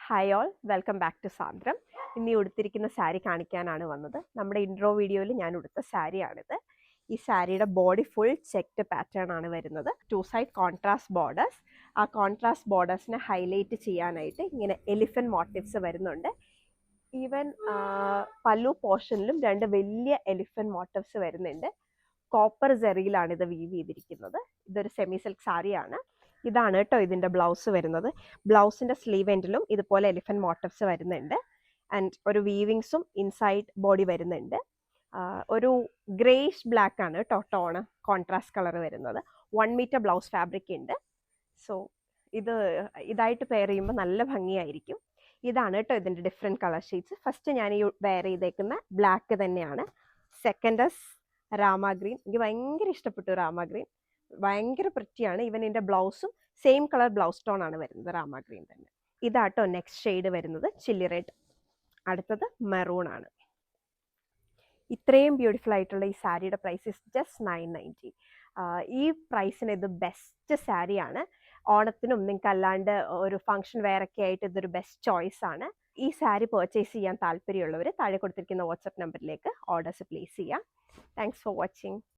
Hi all, welcome back to Sandram. ഇന്ന് ഈ ഉടുത്തിരിക്കുന്ന സാരി കാണിക്കാനാണ് വന്നത്. നമ്മുടെ ഇൻട്രോ വീഡിയോയിൽ ഞാൻ ഉടുത്ത സാരിയാണിത്. ഈ സാരിയുടെ ബോഡി ഫുൾ ചെക്ട് പാറ്റേൺ ആണ് വരുന്നത്. 2 സൈഡ് കോൺട്രാസ്റ്റ് ബോർഡേഴ്സ്. ആ കോൺട്രാസ്റ്റ് ബോർഡേഴ്സിനെ ഹൈലൈറ്റ് ചെയ്യാനായിട്ട് ഇങ്ങനെ എലിഫന്റ് മോട്ടീവ്സ് വരുന്നുണ്ട്. ഈവൻ പല്ലു പോർഷനിലും 2 വലിയ എലിഫന്റ് മോട്ടീവ്സ് വരുന്നുണ്ട്. കോപ്പർ ജെറിയിലാണ് ഇത് വീവ് ചെയ്തിരിക്കുന്നത്. ഇതൊരു സെമി സിൽക്ക് സാരിയാണ്. ഇതാണ് കേട്ടോ ഇതിൻ്റെ ബ്ലൗസ് വരുന്നത്. ബ്ലൗസിൻ്റെ സ്ലീവ് എൻഡിലും ഇതുപോലെ എലിഫന്റ് മോട്ടീവ്സ് വരുന്നുണ്ട്. ആൻഡ് ഒരു വീവിങ്സും ഇൻസൈഡ് ബോഡി വരുന്നുണ്ട്. ഒരു ഗ്രേഷ് ബ്ലാക്ക് ആണ് കേട്ടോ ടോണ്, കോൺട്രാസ്റ്റ് കളർ വരുന്നത്. 1 മീറ്റർ ബ്ലൗസ് ഫാബ്രിക് ഉണ്ട്. സോ ഇതായിട്ട് പെയർ ചെയ്യുമ്പോൾ നല്ല ഭംഗിയായിരിക്കും. ഇതാണ് കേട്ടോ ഇതിൻ്റെ ഡിഫറെൻറ്റ് കളർ ഷെയ്ഡ്സ്. ഫസ്റ്റ് ഞാൻ ഈ വെയർ ചെയ്തേക്കുന്ന ബ്ലാക്ക് തന്നെയാണ്. Second Rama green. എനിക്ക് ഭയങ്കര ഇഷ്ടപ്പെട്ടു രാമ ഗ്രീൻ. ഭയങ്കര പ്രിറ്റിയാണ്. ഈവൻ ഇതിൻ്റെ ബ്ലൗസും സെയിം കളർ ബ്ലൗസ് ടോൺ ആണ് വരുന്നത്, രാമ ഗ്രീൻ തന്നെ. ഇതാട്ടോ നെക്സ്റ്റ് ഷെയ്ഡ് വരുന്നത്, ചില്ലി റെഡ്. അടുത്തത് മെറൂൺ ആണ്. ഇത്രയും ബ്യൂട്ടിഫുൾ ആയിട്ടുള്ള ഈ സാരിയുടെ പ്രൈസ് ഇസ് ജസ്റ്റ് 990. ഈ പ്രൈസിന് ഇത് ബെസ്റ്റ് സാരിയാണ്. ഓണത്തിനും നിങ്ങൾക്ക് അല്ലാണ്ട് ഒരു ഫംഗ്ഷൻ വെയർ ഒക്കെ ആയിട്ട് ഇതൊരു ബെസ്റ്റ് ചോയ്സ് ആണ്. ഈ സാരി പർച്ചേസ് ചെയ്യാൻ താല്പര്യമുള്ളവർ താഴെ കൊടുത്തിരിക്കുന്ന വാട്സപ്പ് നമ്പറിലേക്ക് ഓർഡേഴ്സ് പ്ലേസ് ചെയ്യാം. Thanks for watching.